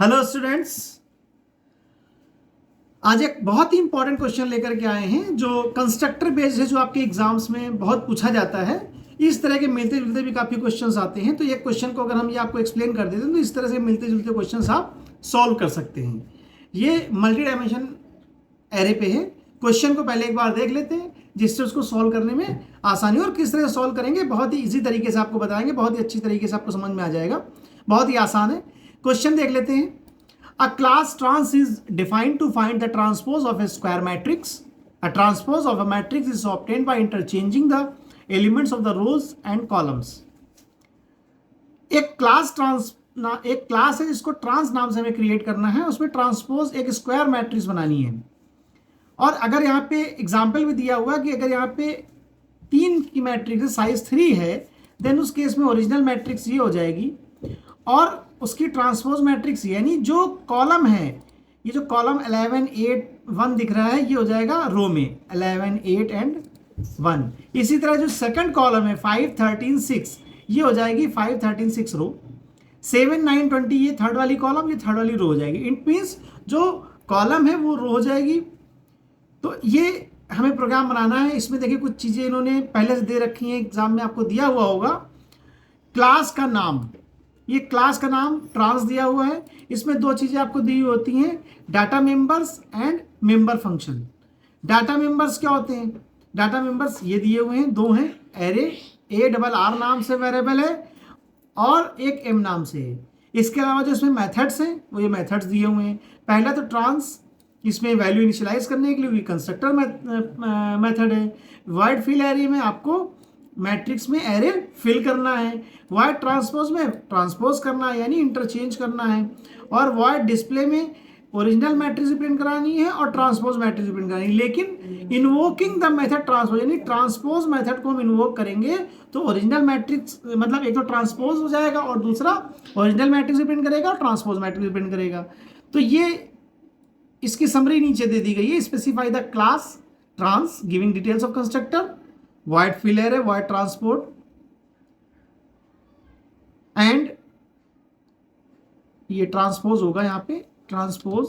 Hello students, आज एक बहुत ही इंपॉर्टेंट क्वेश्चन लेकर के आए हैं जो कंस्ट्रक्टर बेस्ड है, जो आपके एग्जाम्स में बहुत पूछा जाता है। इस तरह के मिलते जुलते भी काफ़ी क्वेश्चंस आते हैं, तो ये क्वेश्चन को अगर हम ये आपको एक्सप्लेन कर देते हैं तो इस तरह से मिलते जुलते क्वेश्चंस आप सॉल्व कर सकते हैं। ये मल्टी डायमेंशन एरे पे है। क्वेश्चन को पहले एक बार देख लेते हैं जिससे उसको सॉल्व करने में आसानी, और किस तरह से सॉल्व करेंगे बहुत ही ईजी तरीके से आपको बताएंगे, बहुत ही अच्छी तरीके से आपको समझ में आ जाएगा, बहुत ही आसान है। क्वेश्चन देख लेते हैं। A class trans is defined to find the transpose of a square matrix. A transpose of a matrix is obtained by interchanging the elements of the rows and columns. एक क्लास है जिसको trans नाम से हमें create करना है, उसमें transpose एक स्क्वायर मैट्रिक्स बनानी है। और अगर यहाँ पे एग्जाम्पल भी दिया हुआ कि अगर यहाँ पे 3 की मैट्रिक्स साइज 3 है, देन उस केस में ओरिजिनल मैट्रिक्स ये हो जाएगी और उसकी ट्रांसपोज मैट्रिक्स यानी जो कॉलम है, ये जो कॉलम 11 8 1 दिख रहा है, ये हो जाएगा रो में 11 8 एंड 1। इसी तरह जो सेकंड कॉलम है 5 13 6, ये हो जाएगी 5 13 6 रो। 7 9 20 ये थर्ड वाली कॉलम, ये थर्ड वाली रो हो जाएगी। इट मीन्स जो कॉलम है वो रो हो जाएगी। तो ये हमें प्रोग्राम बनाना है। इसमें देखिए कुछ चीज़ें इन्होंने पहले से दे रखी हैं, एग्जाम में आपको दिया हुआ होगा। क्लास का नाम, ये क्लास का नाम ट्रांस दिया हुआ है। इसमें 2 चीज़ें आपको दी हुई होती हैं, data members and member function. Data members क्या होते हैं? डाटा मेंबर्स ये दिए हुए हैं, 2 हैं। एरे ARR नाम से वेरिएबल है और एक M नाम से है। इसके अलावा जो इसमें मेथड्स हैं वो ये मेथड्स दिए हुए हैं। पहला तो ट्रांस, इसमें वैल्यू इनिशियलाइज करने के लिए कंस्ट्रक्टर मेथड है। वॉइड फिल एरे में आपको मैट्रिक्स में एरे फिल करना है। वॉइड ट्रांसपोज में ट्रांसपोज करना है यानी इंटरचेंज करना है। और वॉइड डिस्प्ले में ओरिजिनल मैट्रिक्स प्रिंट करानी है और ट्रांसपोज मैट्रिक्स प्रिंट करानी है। लेकिन इन्वोकिंग द मेथड ट्रांसपोज, यानी ट्रांसपोज मेथड को हम इन्वोक करेंगे तो ओरिजिनल मैट्रिक्स मतलब एक तो ट्रांसपोज हो जाएगा और दूसरा ओरिजिनल मैट्रिक्स प्रिंट करेगा और ट्रांसपोज मैट्रिक्स प्रिंट करेगा। तो ये इसकी समरी नीचे दे दी गई है। Specify the class trans giving details of constructor, void fill array, void transport and ये ट्रांसपोज होगा यहाँ पे, transpose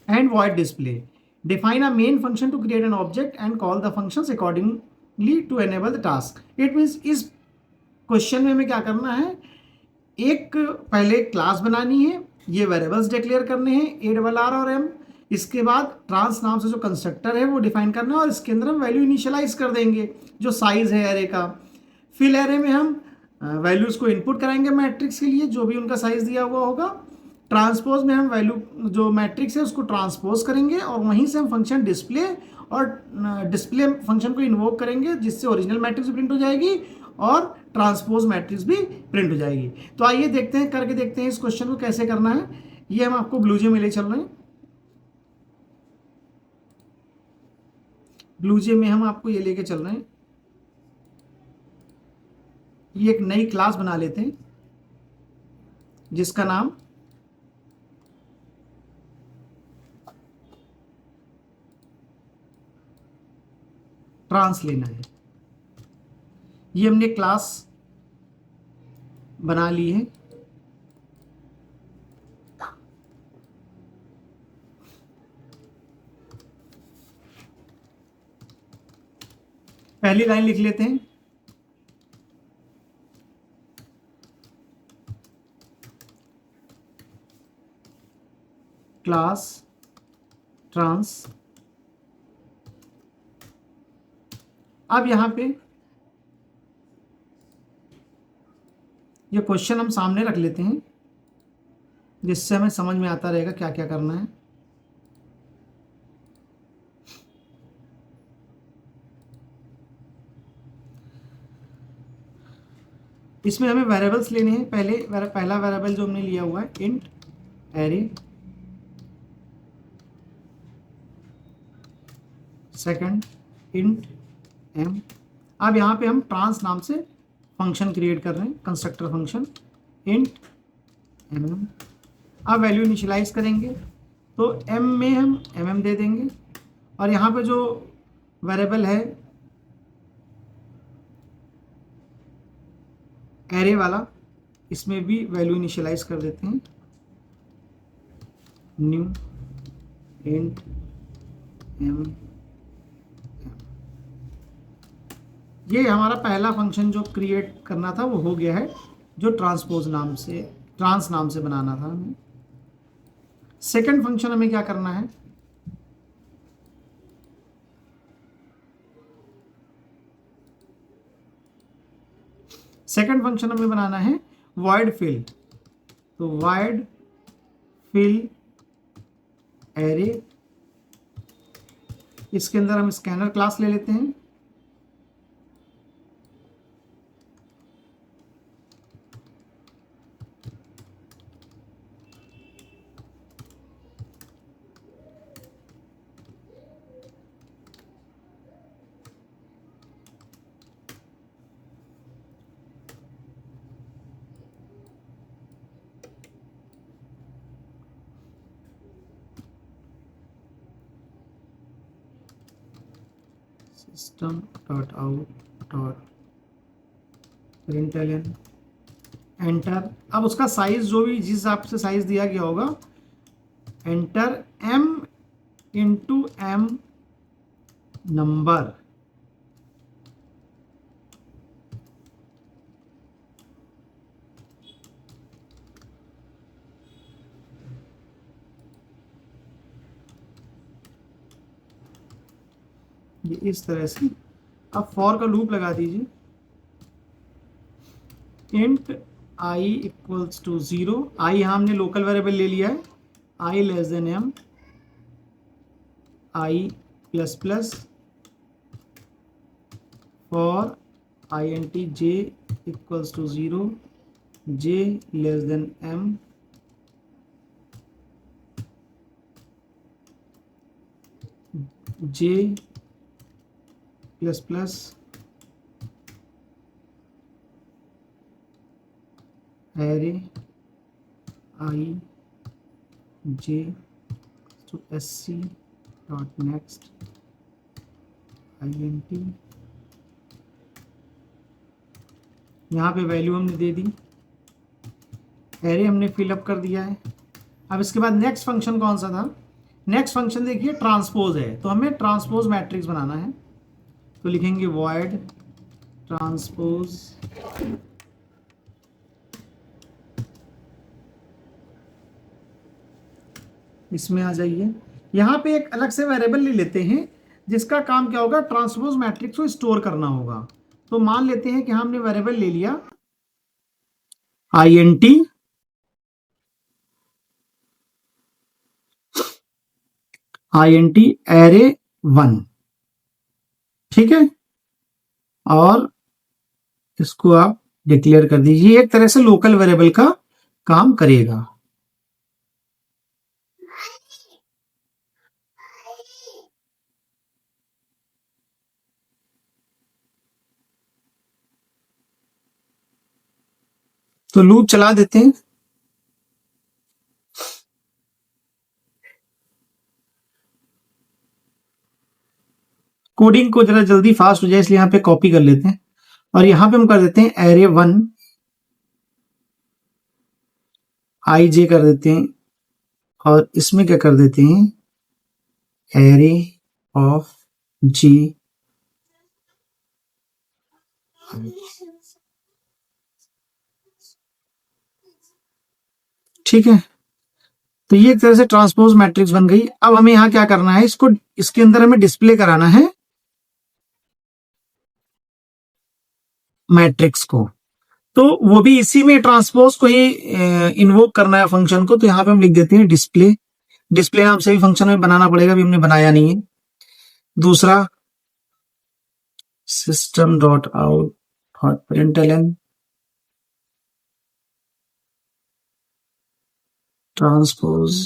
and void display. Define a main function to create an object and call the functions accordingly to enable the task. It means इस question में हमें क्या करना है, एक पहले क्लास बनानी है, ये वेरिएबल्स डिक्लेयर करने हैं ARR और M। इसके बाद ट्रांस नाम से जो कंस्ट्रक्टर है वो डिफाइन करना है और इसके अंदर हम वैल्यू इनिशियलाइज कर देंगे जो साइज है एरे का। फिल एरे में हम वैल्यूज को इनपुट कराएंगे मैट्रिक्स के लिए, जो भी उनका साइज दिया हुआ होगा। ट्रांसपोज में हम वैल्यू जो मैट्रिक्स है उसको ट्रांसपोज करेंगे और वहीं से हम फंक्शन डिस्प्ले और डिस्प्ले फंक्शन को इन्वोक करेंगे जिससे ओरिजिनल मैट्रिक्स प्रिंट हो जाएगी और ट्रांसपोज मैट्रिक्स भी प्रिंट हो जाएगी। तो आइए देखते हैं, करके देखते हैं इस क्वेश्चन को कैसे करना है। ये हम आपको ग्लूजे में ले चल रहे हैं। ग्लूजे में हम आपको ये लेके चल रहे हैं। ये एक नई क्लास बना लेते हैं जिसका नाम ट्रांस लेना है। ये हमने क्लास बना ली है। पहली लाइन लिख लेते हैं, क्लास ट्रांस। अब यहां पे ये क्वेश्चन हम सामने रख लेते हैं जिससे हमें समझ में आता रहेगा क्या क्या करना है। इसमें हमें वेरिएबल्स लेने हैं। पहला वेरिएबल जो हमने लिया हुआ है int array, second int M. अब यहाँ पे हम ट्रांस नाम से फंक्शन क्रिएट कर रहे हैं, कंस्ट्रक्टर फंक्शन इंट एम। अब वैल्यू इनिशियलाइज करेंगे तो एम में हम एम दे देंगे और यहाँ पे जो वेरिएबल है एरे वाला, इसमें भी वैल्यू इनिशियलाइज कर देते हैं, न्यू इंट एम। ये हमारा पहला फंक्शन जो क्रिएट करना था वो हो गया है, जो ट्रांस नाम से बनाना था हमें। सेकंड फंक्शन हमें क्या करना है, सेकंड फंक्शन हमें बनाना है void fill। तो void fill एरे, इसके अंदर हम स्कैनर क्लास ले लेते हैं। System dot out dot println enter. अब उसका साइज जो भी जिस हिसाब से साइज दिया गया होगा, enter m into m number. ये इस तरह से। अब फॉर का लूप लगा दीजिए, int i equals to 0। I यहाँ हमने लोकल वेरिएबल ले लिया है, i less than m, i plus plus for int j equals to 0, j less than m, j plus plus array i j to sc dot next int। यहाँ पे value हमने दे दी, array हमने fill up कर दिया है। अब इसके बाद नेक्स्ट फंक्शन कौन सा था, नेक्स्ट फंक्शन देखिए ट्रांसपोज है, तो हमें ट्रांसपोज मैट्रिक्स बनाना है। तो लिखेंगे void ट्रांसपोज, इसमें आ जाइए। यहाँ पे एक अलग से वेरिएबल ले लेते हैं जिसका काम क्या होगा, ट्रांसपोज मैट्रिक्स को स्टोर करना होगा। तो मान लेते हैं कि हमने वेरिएबल ले लिया int एरे 1, ठीक है, और इसको आप डिक्लेयर कर दीजिए। एक तरह से लोकल वेरिएबल का काम करेगा। तो लूप चला देते हैं। कोडिंग को जरा जल्दी फास्ट हो जाए इसलिए यहाँ पे कॉपी कर लेते हैं, और यहाँ पे हम कर देते हैं एरे 1 आई जे कर देते हैं, और इसमें क्या कर देते हैं, एरे ऑफ जी। ठीक है, तो ये एक तरह से ट्रांसपोज मैट्रिक्स बन गई। अब हमें यहाँ क्या करना है, इसको इसके अंदर हमें डिस्प्ले कराना है मैट्रिक्स को, तो वो भी इसी में ट्रांसपोज को ही इन्वोक करना है फंक्शन को। तो यहाँ पे हम लिख देते हैं डिस्प्ले, डिस्प्ले नाम से भी फंक्शन में बनाना पड़ेगा, अभी हमने बनाया नहीं है। दूसरा system dot out dot println transpose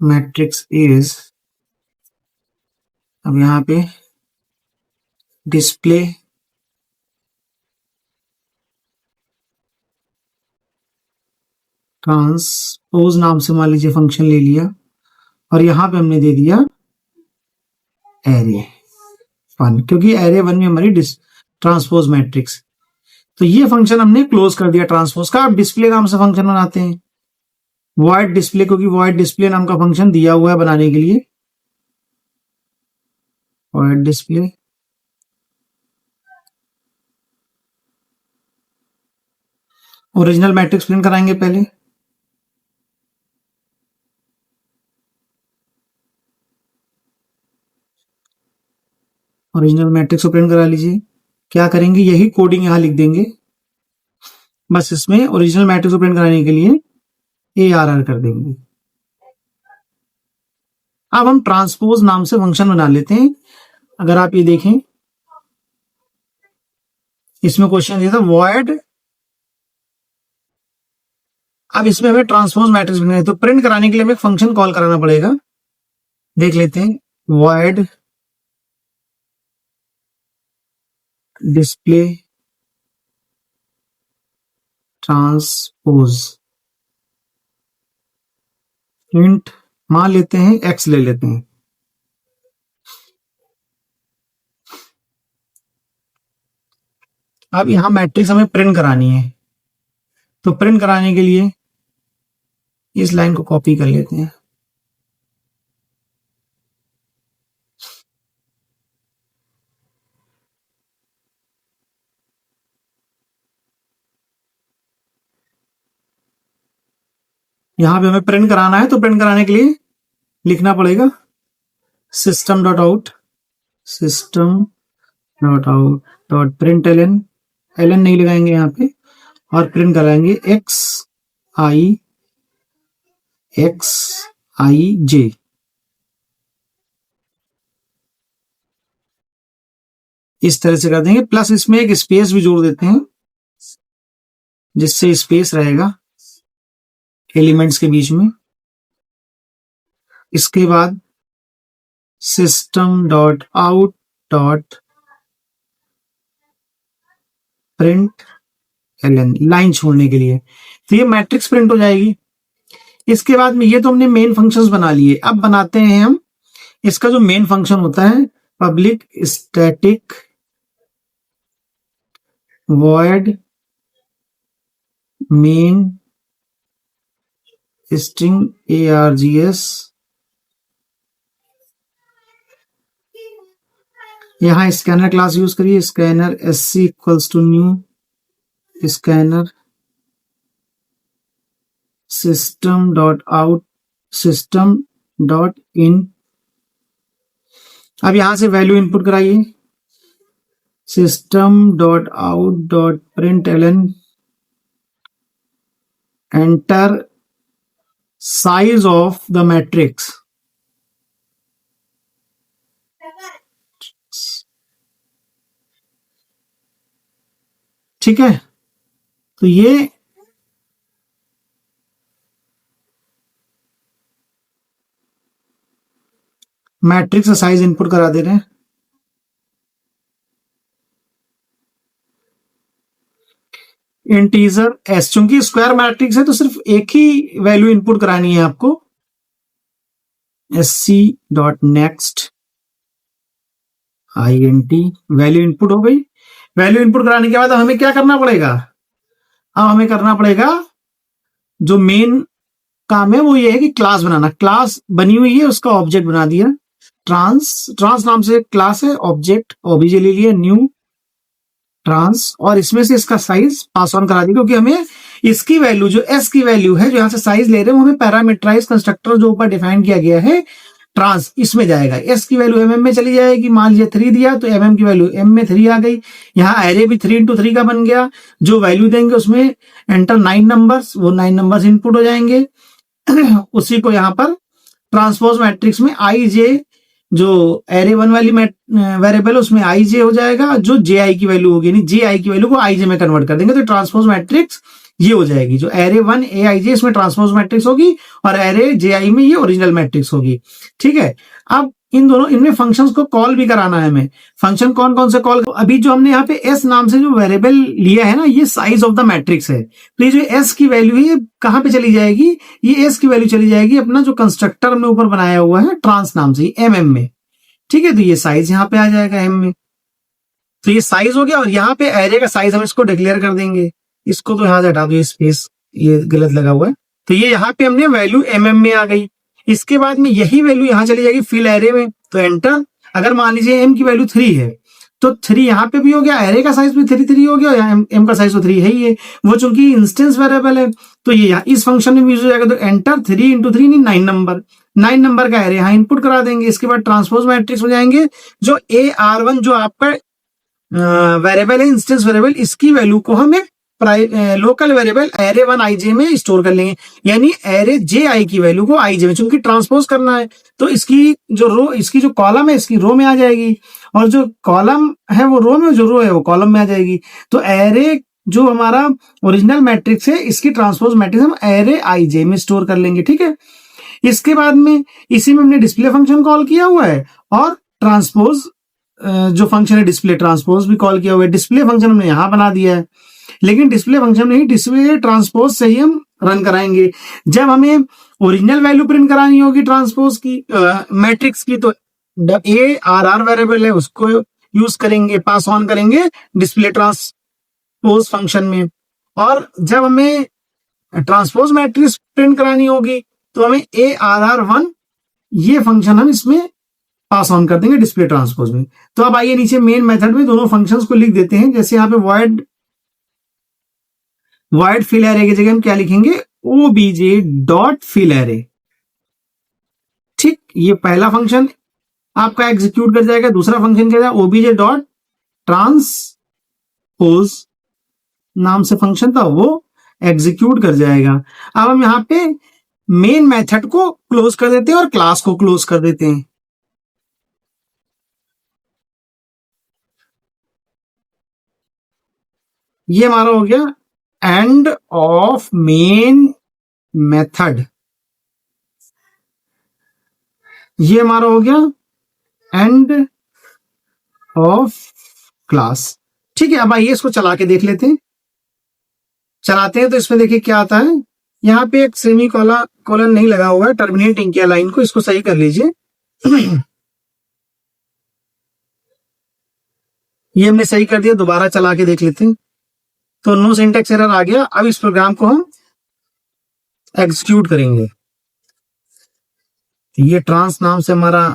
matrix is, अब यहाँ पे डिस्प्ले ट्रांसपोज नाम से मान लीजिए फंक्शन ले लिया, और यहाँ पे हमने दे दिया एरे। 1, क्योंकि एरे 1 में हमारी ट्रांसपोज मैट्रिक्स। तो ये फंक्शन हमने क्लोज कर दिया ट्रांसपोज का। अब डिस्प्ले नाम से फंक्शन बनाते हैं, वॉइड डिस्प्ले, क्योंकि वॉइड डिस्प्ले नाम का फंक्शन दिया हुआ है बनाने के लिए। Void display original matrix print कराएंगे पहले। ओरिजिनल मैट्रिक्स को प्रिंट करा लीजिए। क्या करेंगे, यही कोडिंग यहां लिख देंगे, बस इसमें ओरिजिनल मैट्रिक्स को प्रिंट कराने के लिए ARR कर देंगे। अब हम ट्रांसपोज नाम से फंक्शन बना लेते हैं। अगर आप ये देखें, इसमें क्वेश्चन दिया था वॉइड, अब इसमें हमें ट्रांसपोज मैट्रिक्स बनाना है, तो प्रिंट कराने के लिए हमें फंक्शन कॉल कराना पड़ेगा। देख लेते हैं, वॉइड डिस्प्ले ट्रांसपोज, इंट मान लेते हैं, x ले लेते हैं। अब यहां मैट्रिक्स हमें प्रिंट करानी है, तो प्रिंट कराने के लिए इस लाइन को कॉपी कर लेते हैं। यहां पे हमें प्रिंट कराना है, तो प्रिंट कराने के लिए लिखना पड़ेगा system dot out, system dot out dot print ln, ln नहीं लगाएंगे यहां पे, और प्रिंट कराएंगे xij। इस तरह से कर देंगे, प्लस इसमें एक स्पेस भी जोड़ देते हैं, जिससे स्पेस रहेगा एलिमेंट्स के बीच में। इसके बाद system dot out dot print ln, line छोड़ने के लिए, तो ये मैट्रिक्स प्रिंट हो जाएगी। इसके बाद में ये तो हमने मेन फंक्शंस बना लिए। अब बनाते हैं हम इसका जो मेन फंक्शन होता है, public static void main string args। यहां स्कैनर क्लास यूज करिए, scanner sc equals to new scanner system dot out system dot in. अब यहां से वैल्यू इनपुट कराइए, system dot out dot print ln, enter size of the matrix, ठीक है। तो ये मैट्रिक्स साइज इनपुट करा दे रहे हैं। इंटीजर s, चूंकि स्क्वायर मैट्रिक्स है तो सिर्फ एक ही वैल्यू इनपुट करानी है आपको, sc dot next int, value input हो गई। वैल्यू इनपुट कराने के बाद हमें क्या करना पड़ेगा, अब हमें करना पड़ेगा जो मेन काम है वो ये है कि क्लास बनाना। क्लास बनी हुई है, उसका ऑब्जेक्ट बना दिया, ट्रांस नाम से क्लास है, ऑब्जेक्ट ओबीजे ले लिया, न्यू ट्रांस, और इसमें से इसका साइज पास ऑन करा दिया, क्योंकि हमें इसकी वैल्यू जो एस की वैल्यू है, जो यहां से साइज ले रहे हैं, वो हमें पैरामीटराइज कंस्ट्रक्टर जो ऊपर डिफाइन किया गया है ट्रांस, इसमें जाएगा। एस की वैल्यू एमएम में चली जाएगी, मान लीजिए 3 दिया तो एमएम की वैल्यू एम में 3 आ गई। यहाँ एरे भी 3 into 3 का बन गया, जो वैल्यू देंगे उसमें एंटर 9 नंबर्स, वो 9 नंबर्स इनपुट हो जाएंगे। उसी को यहाँ पर ट्रांसपोज मैट्रिक्स में आई जे, जो एरे 1 वाली वेरिएबल है उसमें आई जे हो जाएगा, जो जे आई की वैल्यू होगी, नहीं जे आई की वैल्यू को आई जे में कन्वर्ट कर देंगे, तो ट्रांसपोज मैट्रिक्स ये हो जाएगी। जो एरे 1 ए आई जे इसमें ट्रांसपोज मैट्रिक्स होगी, और एरे जे आई में ये ओरिजिनल मैट्रिक्स होगी, ठीक है। अब इन दोनों, इनमें फंक्शंस को कॉल भी कराना है हमें। फंक्शन कौन कौन से कॉल, अभी जो हमने यहाँ पे एस नाम से जो वेरिएबल लिया है ना, ये साइज ऑफ द मैट्रिक्स है, तो ये जो एस की वैल्यू है ये कहां पे चली जाएगी, ये एस की वैल्यू चली जाएगी अपना जो कंस्ट्रक्टर हमने ऊपर बनाया हुआ है ट्रांस नाम से, एमएम में, ठीक है, तो ये साइज यहाँ पे आ जाएगा एम में। तो ये साइज हो गया, और यहाँ पे एरे का साइज हम इसको डिक्लेयर कर देंगे। इसको तो यहाँ से हटा दो, ये स्पेस ये गलत लगा हुआ है। तो ये यहाँ पे हमने वैल्यू एमएम में आ गई। इसके बाद में यही वैल्यू यहाँ चली जाएगी फिल एरे में, तो एंटर। अगर मान लीजिए एम की वैल्यू 3 है तो 3 यहाँ पे भी हो गया, एरे का साइज भी 3 हो गया, यहाँ एम का साइज तो 3 है ही है, वो चूंकि इंस्टेंस वेरिएबल है तो ये यहाँ इस फंक्शन में भी यूज हो जाएगा। तो एंटर 3 इंटू 3 9 नंबर, 9 नंबर का एरे यहाँ इनपुट करा देंगे। इसके बाद ट्रांसपोज मैट्रिक्स हो जाएंगे, जो AR1 जो आपका वेरिएबल है, इंस्टेंस वेरिएबल, इसकी वैल्यू को हम एक लोकल वेरिएबल एरे 1 IJ में स्टोर कर लेंगे, यानी एरे JI की वैल्यू को IJ में, चूंकि ट्रांसपोज करना है तो इसकी जो रो, इसकी जो कॉलम है इसकी रो में आ जाएगी, और जो कॉलम है वो रो में, जो रो है वो कॉलम में आ जाएगी। तो एरे जो हमारा ओरिजिनल मैट्रिक्स है इसकी ट्रांसपोज मैट्रिक्स हम एरे IJ में स्टोर कर लेंगे। ठीक है, इसके बाद में इसी में हमने डिस्प्ले फंक्शन कॉल किया हुआ है, और ट्रांसपोज जो फंक्शन है डिस्प्ले ट्रांसपोज भी कॉल किया हुआ है। डिस्प्ले फंक्शन हमने यहां बना दिया है, लेकिन डिस्प्ले फंक्शन नहीं, डिस्प्ले ट्रांसपोज से ही हम रन कराएंगे। जब हमें ओरिजिनल वैल्यू प्रिंट करानी होगी ट्रांसपोज की मैट्रिक्स की, तो ARR वेरिएबल है उसको यूज करेंगे, पास ऑन करेंगे डिस्प्ले ट्रांसपोज फंक्शन में। और जब हमें ट्रांसपोज मैट्रिक्स प्रिंट करानी होगी तो हमें ARR1 ये फंक्शन हम इसमें पास ऑन कर देंगे डिस्प्ले ट्रांसपोज में। तो अब आइए नीचे मेन मेथड में दोनों फंक्शंस को लिख देते हैं। जैसे यहाँ पे वॉइड फिल एरे की जगह हम क्या लिखेंगे, OBJ डॉट फिल एरे। ठीक, ये पहला फंक्शन आपका एग्जीक्यूट कर जाएगा, दूसरा फंक्शन क्या जाएगा, OBJ डॉट ट्रांसपोज नाम से फंक्शन था वो एग्जीक्यूट कर जाएगा। अब हम यहाँ पे मेन मेथड को क्लोज कर देते हैं और क्लास को क्लोज कर देते हैं। ये हमारा हो गया एंड ऑफ मेन मेथड, ये हमारा हो गया एंड ऑफ क्लास। ठीक है, अब आइए इसको चला के देख लेते हैं। चलाते हैं तो इसमें देखिए क्या आता है। यहाँ पे एक सेमी कोलन नहीं लगा हुआ है, टर्मिनेटिंग किया लाइन को, इसको सही कर लीजिए। ये हमने सही कर दिया, दोबारा चला के देख लेते हैं। तो नो सिंटैक्स एरर आ गया। अब इस प्रोग्राम को हम एग्जीक्यूट करेंगे। ये ट्रांस नाम से हमारा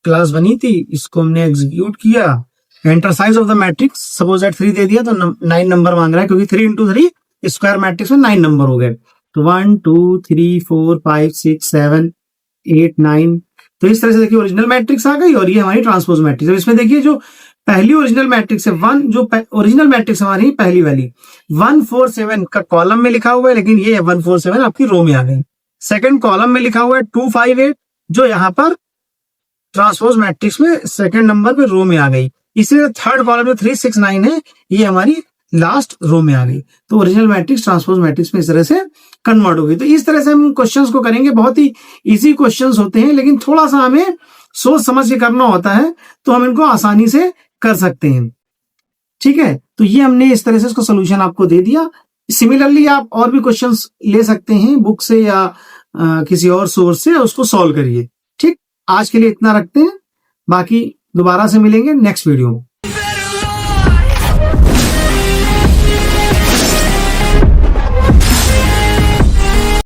क्लास बनी थी, इसको हमने एग्जीक्यूट किया। Enter size of the matrix suppose that 3 दे दिया, तो 9 नंबर मांग रहा है, क्योंकि 3 इंटू 3 स्क्वायर मैट्रिक्स में 9 नंबर हो गए। तो 1 2 3 4 5 6 7 8 9। तो इस तरह से देखिए ओरिजिनल मैट्रिक्स आ गई, और ये हमारी ट्रांसपोज मैट्रिक्स। इसमें देखिए जो पहली ओरिजिनल मैट्रिक्स है जो ओरिजिनल मैट्रिक्स हमारी पहली वाली 147 का कॉलम में लिखा हुआ है, लेकिन ये 147 आपकी रो में आ गई। सेकंड कॉलम में लिखा हुआ है 258, जो यहाँ पर ट्रांसपोज मैट्रिक्स में सेकंड नंबर पे रो में आ गई। इसी थर्ड कॉलम में 369 है, ये हमारी लास्ट रो में आ गई। तो ओरिजिनल मैट्रिक्स ट्रांसपोज मैट्रिक्स में इस तरह से कन्वर्ट हो गई। तो इस तरह से हम क्वेश्चंस को करेंगे। बहुत ही इजी क्वेश्चंस होते हैं, लेकिन थोड़ा सा हमें सोच समझ के करना होता है, तो हम इनको आसानी से कर सकते हैं। ठीक है, तो ये हमने इस तरह से इसको सोल्यूशन आपको दे दिया। सिमिलरली आप और भी क्वेश्चंस ले सकते हैं बुक से या किसी और सोर्स से, उसको सॉल्व करिए। ठीक, आज के लिए इतना रखते हैं, बाकी दोबारा से मिलेंगे नेक्स्ट वीडियो में।